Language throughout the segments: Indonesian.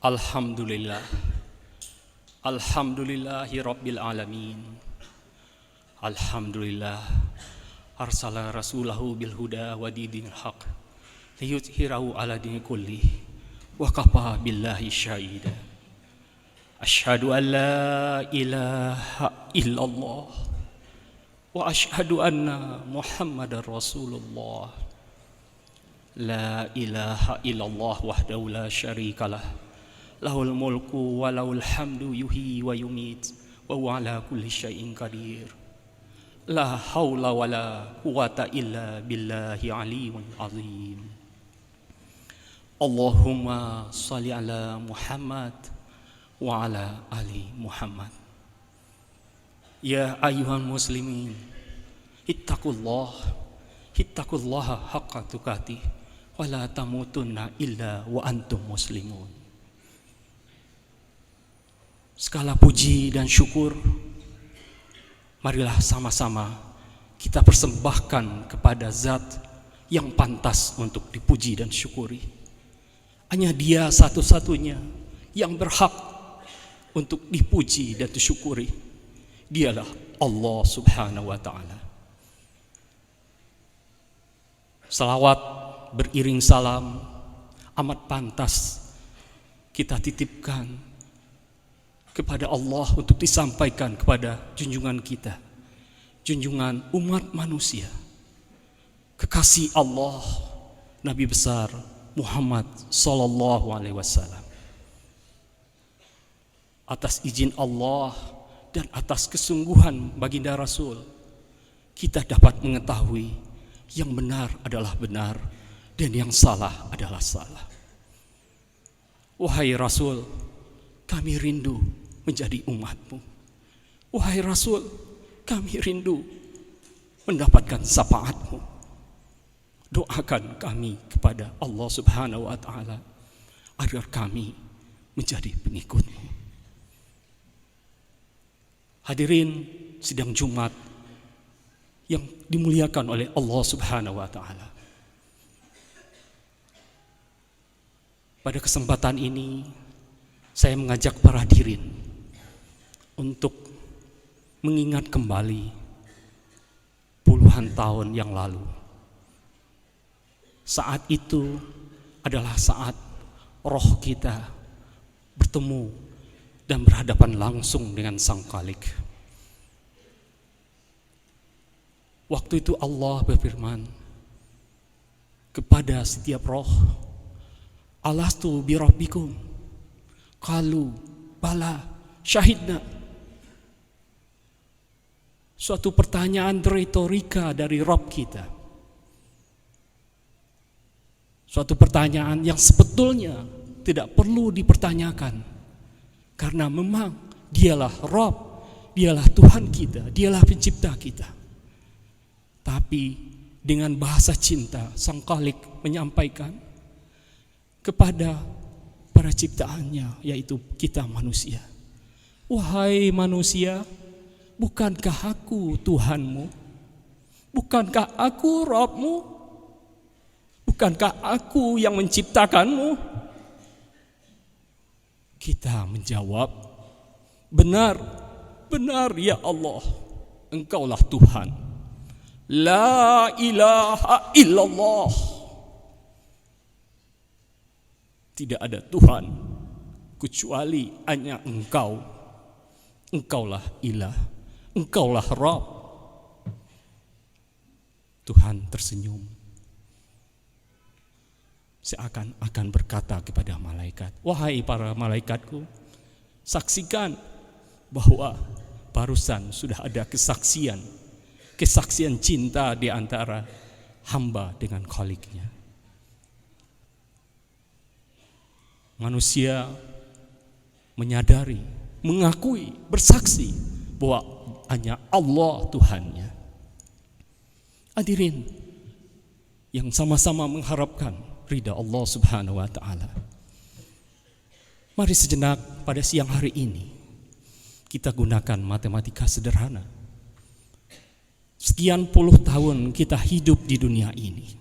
Alhamdulillah. Alhamdulillahi Rabbil Alamin. Alhamdulillah arsala rasulahu bil huda wa dinil haq liyudhhirahu ala dini kulli wa kafa billahi syahida. Asyhadu an la ilaha illallah wa asyhadu anna Muhammadar Rasulullah. La ilaha illallah wahdahu la syarikalah, lahul mulku wa lahul hamdu yuhyi wa yumit wa huwa ala kulli syai'in qadir. La haula wa la quwata illa billahi aliyyil azim. Allahumma shalli ala Muhammad wa ala ali Muhammad. Ya ayyuhal muslimin, ittaqullaha haqqa tuqatih wa la tamutunna illa wa antum muslimun. Segala puji dan syukur marilah sama-sama kita persembahkan kepada Zat yang pantas untuk dipuji dan syukuri. Hanya Dia satu-satunya yang berhak untuk dipuji dan disyukuri. Dialah Allah Subhanahu wa ta'ala. Salawat beriring salam amat pantas kita titipkan kepada Allah untuk disampaikan kepada junjungan kita, junjungan umat manusia, kekasih Allah, Nabi besar Muhammad sallallahu alaihi wasallam. Atas izin Allah dan atas kesungguhan baginda Rasul, kita dapat mengetahui yang benar adalah benar dan yang salah adalah salah. Wahai Rasul, kami rindu menjadi umatmu. Wahai Rasul, kami rindu mendapatkan syafaatmu. Doakan kami kepada Allah Subhanahu wa ta'ala agar kami menjadi pengikutmu. Hadirin sidang Jumat yang dimuliakan oleh Allah Subhanahu wa ta'ala. Pada kesempatan ini saya mengajak para hadirin untuk mengingat kembali puluhan tahun yang lalu. Saat itu adalah saat roh kita bertemu dan berhadapan langsung dengan Sang Khalik. Waktu itu Allah berfirman kepada setiap roh, Alastu birabbikum? Qalu bala syahidna. Suatu pertanyaan retorika dari Rabb kita. Suatu pertanyaan yang sebetulnya tidak perlu dipertanyakan, karena memang Dialah Rabb, Dialah Tuhan kita, Dialah pencipta kita. Tapi dengan bahasa cinta Sang Khalik menyampaikan kepada para ciptaannya, yaitu kita manusia. Wahai manusia, bukankah aku Tuhanmu? Bukankah aku Rabbmu? Bukankah aku yang menciptakanmu? Kita menjawab, benar, benar ya Allah, Engkaulah Tuhan. La ilaha illallah. Tidak ada Tuhan kecuali hanya Engkau. Engkaulah ilah, Engkaulah Rabb. Tuhan tersenyum, seakan-akan berkata kepada malaikat, wahai para malaikatku, saksikan bahwa barusan sudah ada kesaksian cinta di antara hamba dengan Khaliknya. Manusia menyadari, mengakui, bersaksi bahwa hanya Allah Tuhannya. Hadirin yang sama-sama mengharapkan ridha Allah Subhanahu wa ta'ala, mari sejenak pada siang hari ini kita gunakan matematika sederhana. Sekian puluh tahun kita hidup di dunia ini,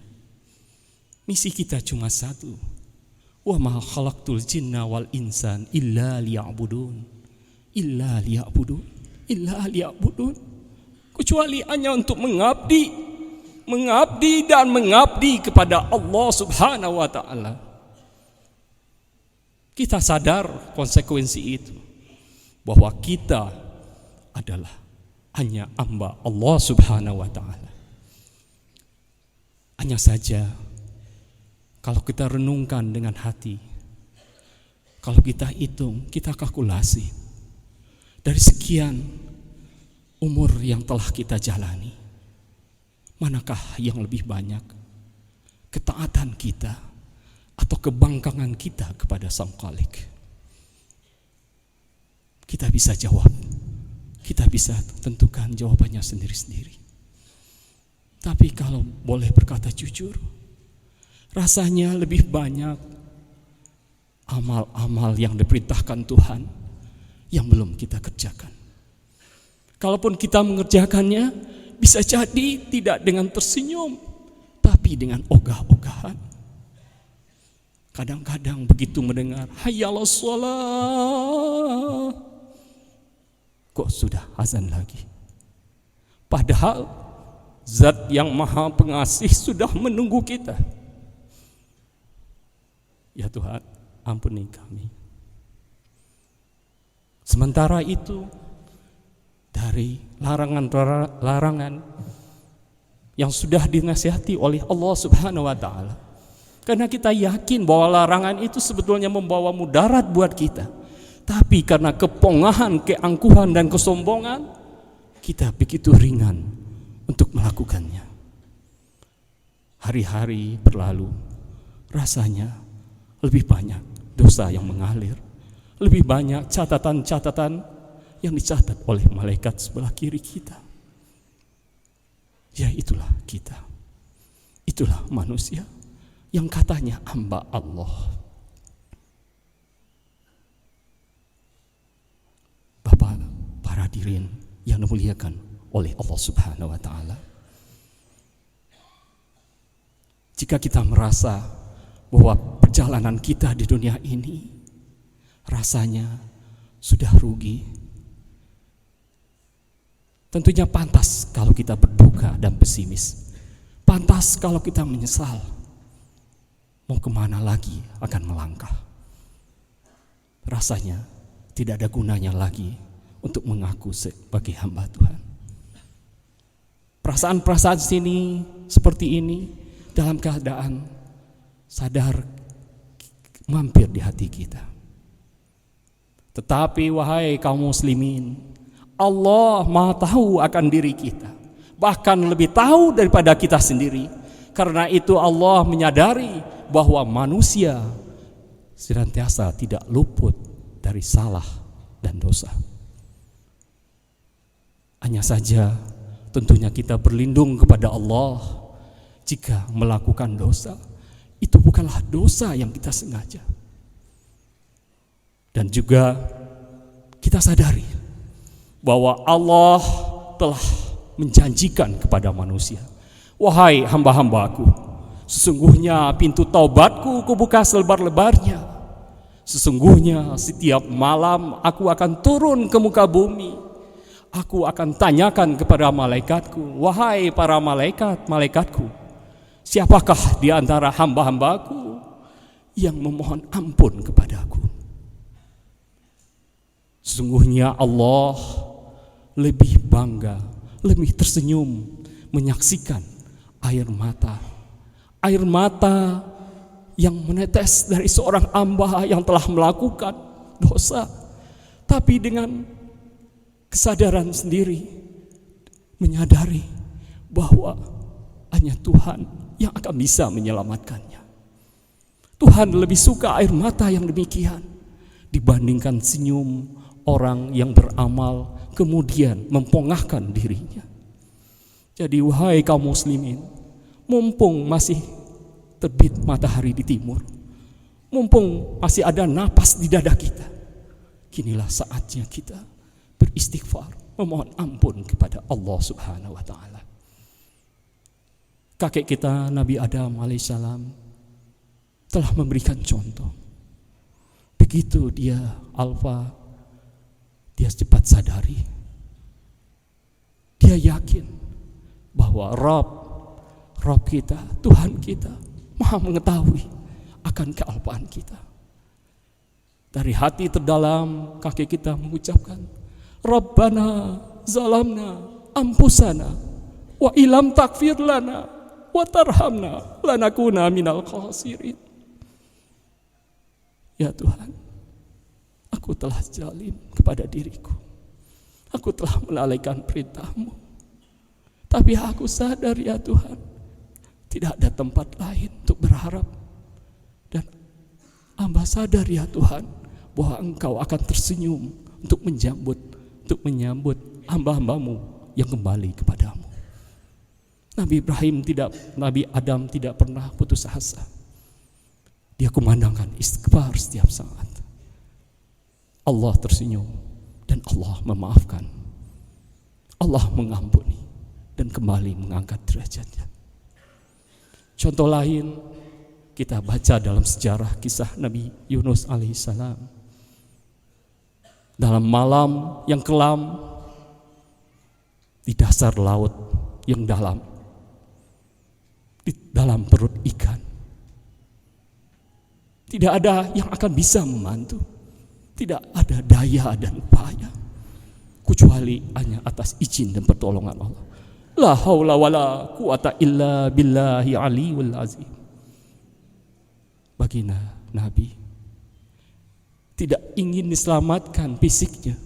misi kita cuma satu, Wa ma khalaqtul jinna wal insan illa liya'budun. Illa liya'budun. Illa liya'budun. Kecuali hanya untuk mengabdi dan mengabdi kepada Allah Subhanahu wa taala. Kita sadar konsekuensi itu, bahwa kita adalah hanya hamba Allah Subhanahu wa taala. Hanya saja kalau kita renungkan dengan hati, kalau kita hitung, kita kalkulasi dari sekian umur yang telah kita jalani, manakah yang lebih banyak ketaatan kita atau kebangkangan kita kepada Sang Khalik? Kita bisa jawab, kita bisa tentukan jawabannya sendiri-sendiri. Tapi kalau boleh berkata jujur, rasanya lebih banyak amal-amal yang diperintahkan Tuhan yang belum kita kerjakan. Kalaupun kita mengerjakannya, bisa jadi tidak dengan tersenyum, tapi dengan ogah-ogahan. Kadang-kadang begitu mendengar hayya 'alas shalah, kok sudah azan lagi. Padahal Zat yang Maha Pengasih sudah menunggu kita. Ya Tuhan, ampuni kami. Sementara itu, dari larangan-larangan yang sudah dinasihati oleh Allah Subhanahu wa taala, karena kita yakin bahwa larangan itu sebetulnya membawa mudarat buat kita, tapi karena kepongahan, keangkuhan dan kesombongan, kita begitu ringan untuk melakukannya. Hari-hari berlalu, rasanya lebih banyak dosa yang mengalir, lebih banyak catatan-catatan yang dicatat oleh malaikat sebelah kiri kita. Ya, itulah kita. Itulah manusia yang katanya hamba Allah. Bapak, para hadirin yang dimuliakan oleh Allah Subhanahu wa taala. Jika kita merasa bahwa perjalanan kita di dunia ini rasanya sudah rugi, tentunya pantas kalau kita berduka dan pesimis. Pantas kalau kita menyesal. Mau kemana lagi akan melangkah? Rasanya tidak ada gunanya lagi untuk mengaku sebagai hamba Tuhan. Perasaan-perasaan seperti ini dalam keadaan sadar mampir di hati kita. Tetapi wahai kaum muslimin, Allah Maha tahu akan diri kita, bahkan lebih tahu daripada kita sendiri. Karena itu Allah menyadari bahwa manusia senantiasa tidak luput dari salah dan dosa. Hanya saja tentunya kita berlindung kepada Allah jika melakukan dosa. Itu bukanlah dosa yang kita sengaja. Dan juga kita sadari bahwa Allah telah menjanjikan kepada manusia, wahai hamba-hambaku, sesungguhnya pintu taubatku kubuka selebar-lebarnya. Sesungguhnya setiap malam aku akan turun ke muka bumi. Aku akan tanyakan kepada malaikatku, wahai para malaikatku, siapakah di antara hamba-hambaku yang memohon ampun kepadaku? Sesungguhnya Allah lebih bangga, lebih tersenyum menyaksikan air mata yang menetes dari seorang hamba yang telah melakukan dosa, tapi dengan kesadaran sendiri, menyadari bahwa hanya Tuhan yang akan bisa menyelamatkannya. Tuhan lebih suka air mata yang demikian dibandingkan senyum orang yang beramal kemudian mempongahkan dirinya. Jadi wahai kaum muslimin, mumpung masih terbit matahari di timur, mumpung masih ada napas di dada kita, kinilah saatnya kita beristighfar, memohon ampun kepada Allah Subhanahu wa taala. Kakek kita Nabi Adam alaihissalam telah memberikan contoh. Begitu dia alfa, dia cepat sadari. Dia yakin bahwa Rob kita, Tuhan kita Maha mengetahui akan kealpaan kita. Dari hati terdalam kaki kita mengucapkan, Rabbana zalamna ampusana wa ilam takfir lana wa tarhamna lanakuna minal khasirin. Ya Tuhan, aku telah zalim kepada diriku. Aku telah melalaikan perintah-Mu. Tapi aku sadar ya Tuhan, tidak ada tempat lain untuk berharap. Dan hamba sadar ya Tuhan, bahwa Engkau akan tersenyum untuk menyambut hamba-Hamba-Mu yang kembali kepadamu. Nabi Adam tidak pernah putus asa. Dia kumandangkan istighfar setiap saat. Allah tersenyum dan Allah memaafkan. Allah mengampuni dan kembali mengangkat derajatnya. Contoh lain kita baca dalam sejarah kisah Nabi Yunus alaihissalam. Dalam malam yang kelam, di dasar laut yang dalam, di dalam perut ikan, tidak ada yang akan bisa membantu. Tidak ada daya dan upaya kecuali hanya atas izin dan pertolongan Allah. La haula wala quwata illa billahi aliyul azim. Baginda Nabi tidak ingin diselamatkan fisiknya,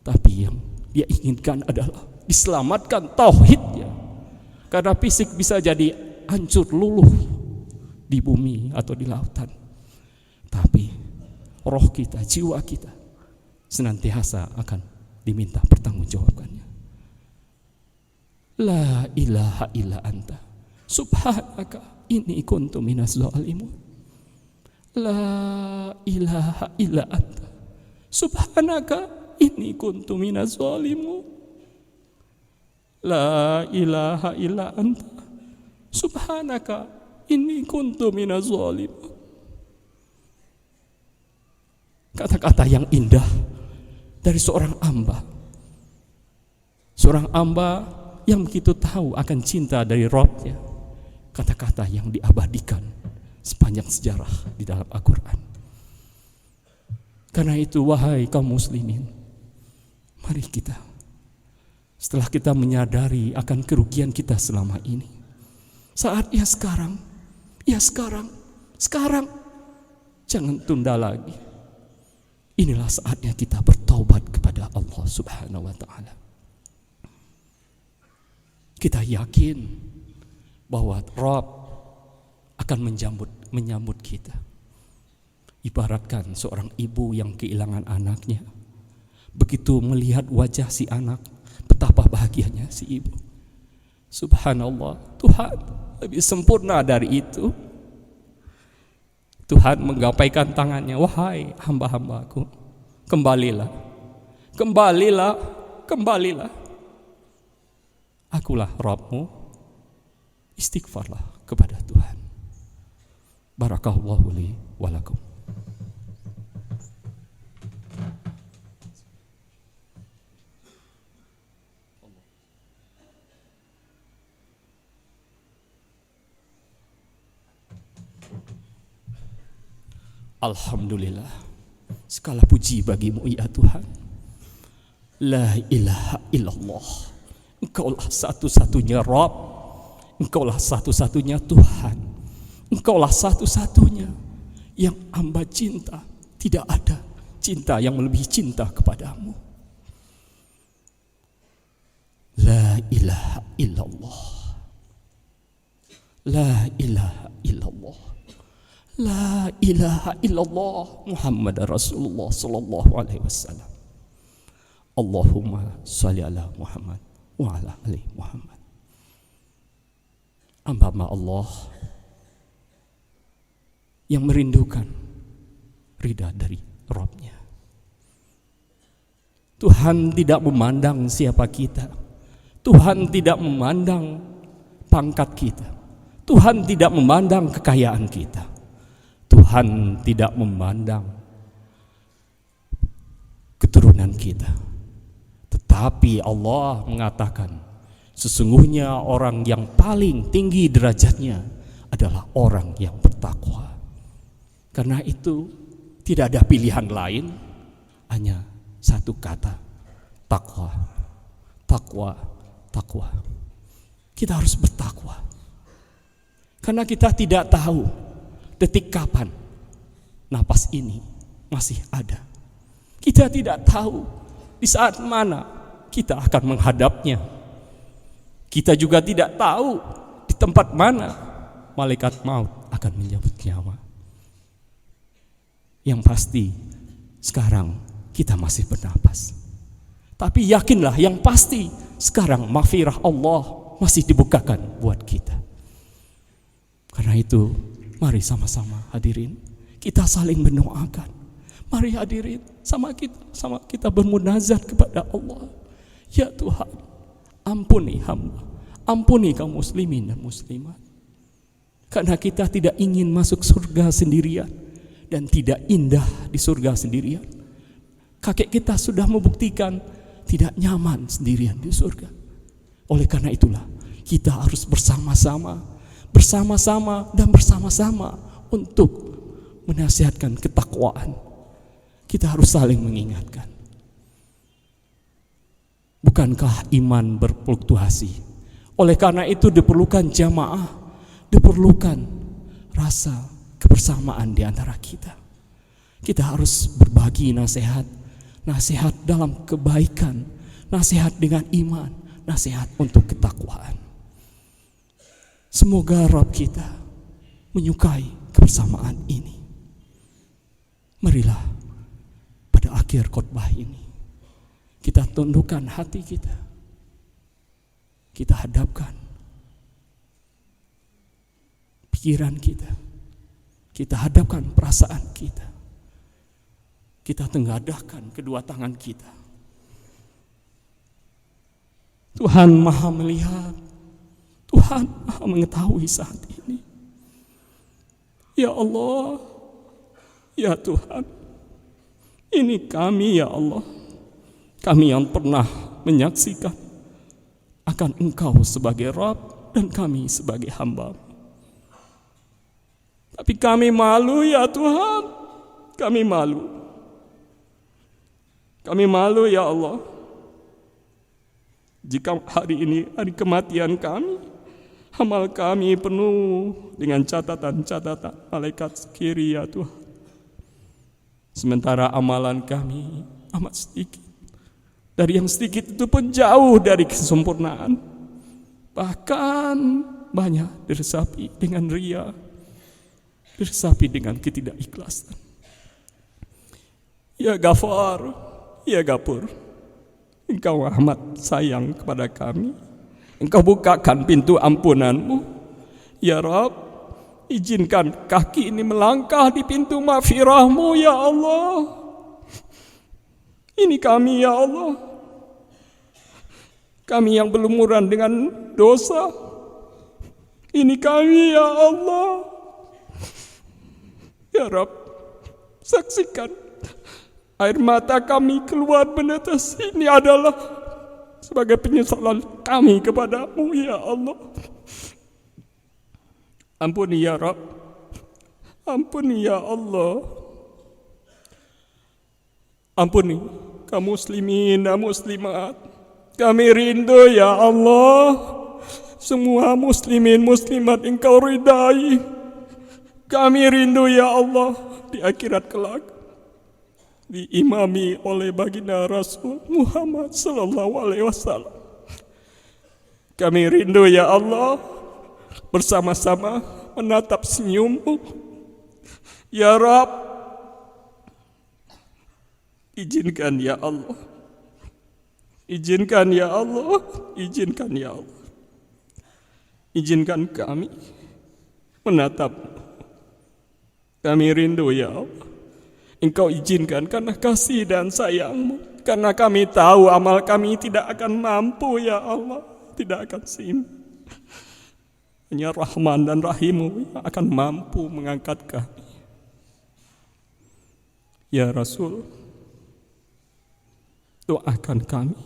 tapi yang dia inginkan adalah diselamatkan tauhidnya. Karena fisik bisa jadi hancur luluh di bumi atau di lautan, tapi roh kita, jiwa kita senantiasa akan diminta pertanggungjawabannya. La ilaha illa anta subhanaka inni kuntu minaz zalimin. La ilaha illa anta subhanaka inni kuntu minaz zalimin. La ilaha illa anta subhanaka inni kuntu minaz zalimin. Kata-kata yang indah dari seorang hamba. Seorang hamba yang begitu tahu akan cinta dari Rabb-Nya. Kata-kata yang diabadikan sepanjang sejarah di dalam Al-Quran. Karena itu wahai kaum muslimin, mari kita, setelah kita menyadari akan kerugian kita selama ini, saatnya sekarang, jangan tunda lagi. Inilah saatnya kita bertaubat kepada Allah Subhanahu wa Ta'ala. Kita yakin bahwa Rabb akan menyambut kita. Ibaratkan seorang ibu yang kehilangan anaknya, begitu melihat wajah si anak, betapa bahagianya si ibu. Subhanallah, Tuhan lebih sempurna dari itu. Tuhan menggapaikan tangannya, wahai hamba-hambaku, kembalilah. Akulah Rabbmu, istighfarlah kepada Tuhan. Barakallahu li wa lakum. Alhamdulillah, segala puji bagimu ya Tuhan. La ilaha illallah, Engkaulah satu-satunya Rabb, Engkaulah satu-satunya Tuhan, Engkaulah satu-satunya yang hamba cinta. Tidak ada cinta yang melebihi cinta kepadamu. La ilaha illallah, la ilaha illallah, la ilaha illallah Muhammad Rasulullah sallallahu alaihi wasallam. Allahumma salli ala Muhammad wa ala ali Muhammad. Hamba Allah yang merindukan ridha dari Rabb-Nya. Tuhan tidak memandang siapa kita. Tuhan tidak memandang pangkat kita. Tuhan tidak memandang kekayaan kita. Tuhan tidak memandang keturunan kita, tetapi Allah mengatakan sesungguhnya orang yang paling tinggi derajatnya adalah orang yang bertakwa. Karena itu tidak ada pilihan lain, hanya satu kata, takwa, takwa, takwa. Kita harus bertakwa, karena kita tidak tahu detik kapan napas ini masih ada. Kita tidak tahu di saat mana kita akan menghadapnya. Kita juga tidak tahu di tempat mana malaikat maut akan menyambut nyawa. Yang pasti sekarang kita masih bernapas. Tapi yakinlah yang pasti sekarang maghfirah Allah masih dibukakan buat kita. Karena itu mari sama-sama hadirin kita saling mendoakan. Mari hadirin sama kita bermunajat kepada Allah. Ya Tuhan, ampuni hamba, ampuni kaum muslimin dan muslimat. Karena kita tidak ingin masuk surga sendirian dan tidak indah di surga sendirian. Kakek kita sudah membuktikan tidak nyaman sendirian di surga. Oleh karena itulah kita harus bersama-sama dan bersama-sama untuk menasihatkan ketakwaan. Kita harus saling mengingatkan. Bukankah iman berfluktuasi? Oleh karena itu diperlukan jamaah, diperlukan rasa kebersamaan di antara kita. Kita harus berbagi nasihat dalam kebaikan, nasihat dengan iman, nasihat untuk ketakwaan. Semoga Rabb kita menyukai kebersamaan ini. Marilah pada akhir khotbah ini kita tundukkan hati kita. Kita hadapkan pikiran kita. Kita hadapkan perasaan kita. Kita tengadahkan kedua tangan kita. Tuhan Maha melihat, Tuhan Maha mengetahui saat ini. Ya Allah, ya Tuhan, ini kami ya Allah. Kami yang pernah menyaksikan akan Engkau sebagai Rabb dan kami sebagai hamba. Tapi kami malu ya Tuhan, kami malu. Kami malu ya Allah. Jika hari ini hari kematian kami, amal kami penuh dengan catatan-catatan malaikat kiri ya Tuhan. Sementara amalan kami amat sedikit. Dari yang sedikit itu pun jauh dari kesempurnaan. Bahkan banyak diresapi dengan ria, diresapi dengan ketidakikhlasan. Ya Ghafar, ya Ghafur, Engkau amat sayang kepada kami. Engkau bukakan pintu ampunan-Mu. Ya Rabb, izinkan kaki ini melangkah di pintu maghfirah-Mu ya Allah. Ini kami ya Allah. Kami yang berlumuran dengan dosa. Ini kami ya Allah. Ya Rabb, saksikan air mata kami keluar menetes ini adalah sebagai penyesalan kami kepadamu ya Allah. Ampuni ya Rabb, ampuni ya Allah. Ampuni kaum muslimin dan muslimat. Kami rindu ya Allah, semua muslimin muslimat Engkau ridai. Kami rindu ya Allah di akhirat kelak diimami oleh baginda Rasul Muhammad sallallahu alaihi wasallam. Kami rindu ya Allah bersama-sama menatap senyum-Mu. Ya Rabb, izinkan ya Allah. Izinkan ya Allah, izinkan ya Allah. Izinkan kami menatap. Kami rindu ya Allah. Engkau izinkan karena kasih dan sayang-Mu. Karena kami tahu amal kami tidak akan mampu ya Allah. Tidak akan seimbang. Hanya Rahman dan Rahim-Mu yang akan mampu mengangkat kami. Ya Rasul, doakan kami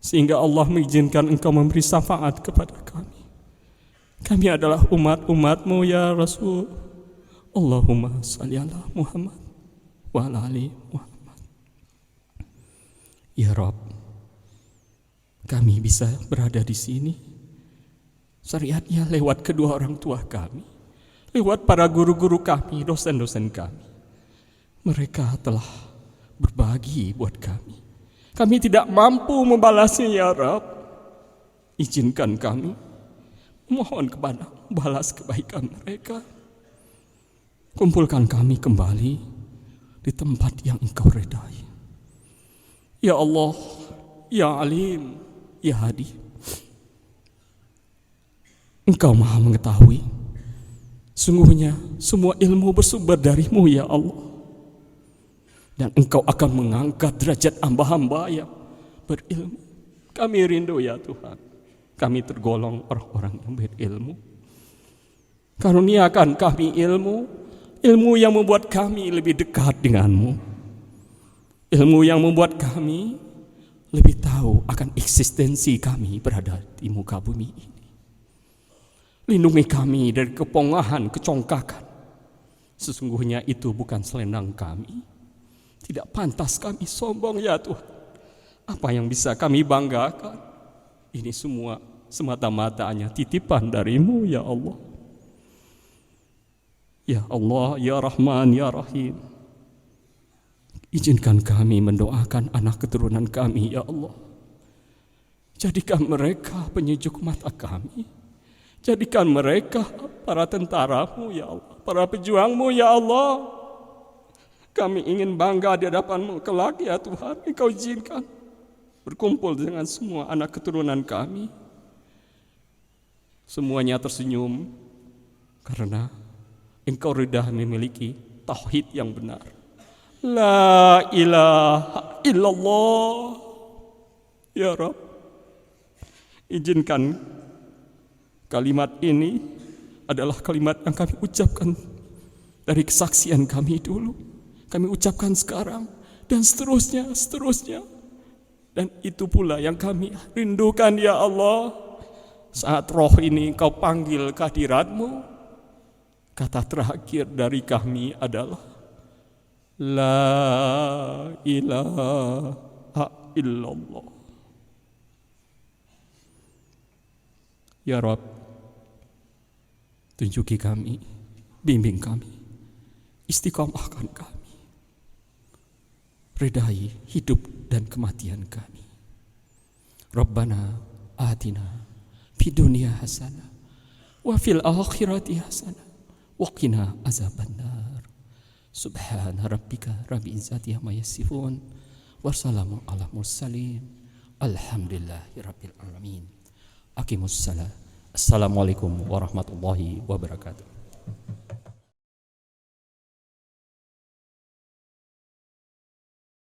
sehingga Allah mengizinkan engkau memberi syafaat kepada kami. Kami adalah umat-umatmu ya Rasul. Allahumma salli ala Muhammad wa ala ali Muhammad. Ya Rabb, kami bisa berada di sini syariatnya lewat kedua orang tua kami, lewat para guru-guru kami, dosen-dosen kami. Mereka telah berbagi buat kami. Kami tidak mampu membalasnya ya Rabb. Izinkan kami mohon kepada balas kebaikan mereka. Kumpulkan kami kembali di tempat yang engkau redai. Ya Allah, ya Alim, ya Hadi, engkau maha mengetahui. Sungguhnya semua ilmu bersumber darimu ya Allah. Dan engkau akan mengangkat derajat hamba-hamba yang berilmu. Kami rindu ya Tuhan, kami tergolong orang-orang yang berilmu. Karuniakan kami ilmu yang membuat kami lebih dekat denganmu. Ilmu yang membuat kami lebih tahu akan eksistensi kami berada di muka bumi ini. Lindungi kami dari kepongahan, kecongkakan. Sesungguhnya itu bukan selendang kami. Tidak pantas kami sombong ya Tuhan. Apa yang bisa kami banggakan? Ini semua semata-mata hanya titipan darimu ya Allah. Ya Allah, ya Rahman, ya Rahim. Izinkan kami mendoakan anak keturunan kami ya Allah. Jadikan mereka penyejuk mata kami. Jadikan mereka para tentaramu ya Allah, para pejuangmu ya Allah. Kami ingin bangga di hadapanmu kelak ya Tuhan. Engkau izinkan berkumpul dengan semua anak keturunan kami. Semuanya tersenyum karena engkau ridha memiliki tauhid yang benar. La ilaha illallah. Ya Rabb, izinkan kalimat ini adalah kalimat yang kami ucapkan dari kesaksian kami dulu. Kami ucapkan sekarang dan seterusnya. Dan itu pula yang kami rindukan ya Allah. Saat roh ini kau panggil kehadiratmu, kata terakhir dari kami adalah La ilaha illallah. Ya Rabb, tunjuki kami, bimbing kami, istiqomahkan kami. Ridai hidup dan kematian kami. Rabbana atina fid dunya hasanah wa fil akhirati hasanah wa qina azabannar. Subhana rabbika rabbil izzati amma yasifun wassalamu ala mursalin alhamdulillahi rabbil alamin. Aqimussalah. Assalamualaikum warahmatullahi wabarakatuh.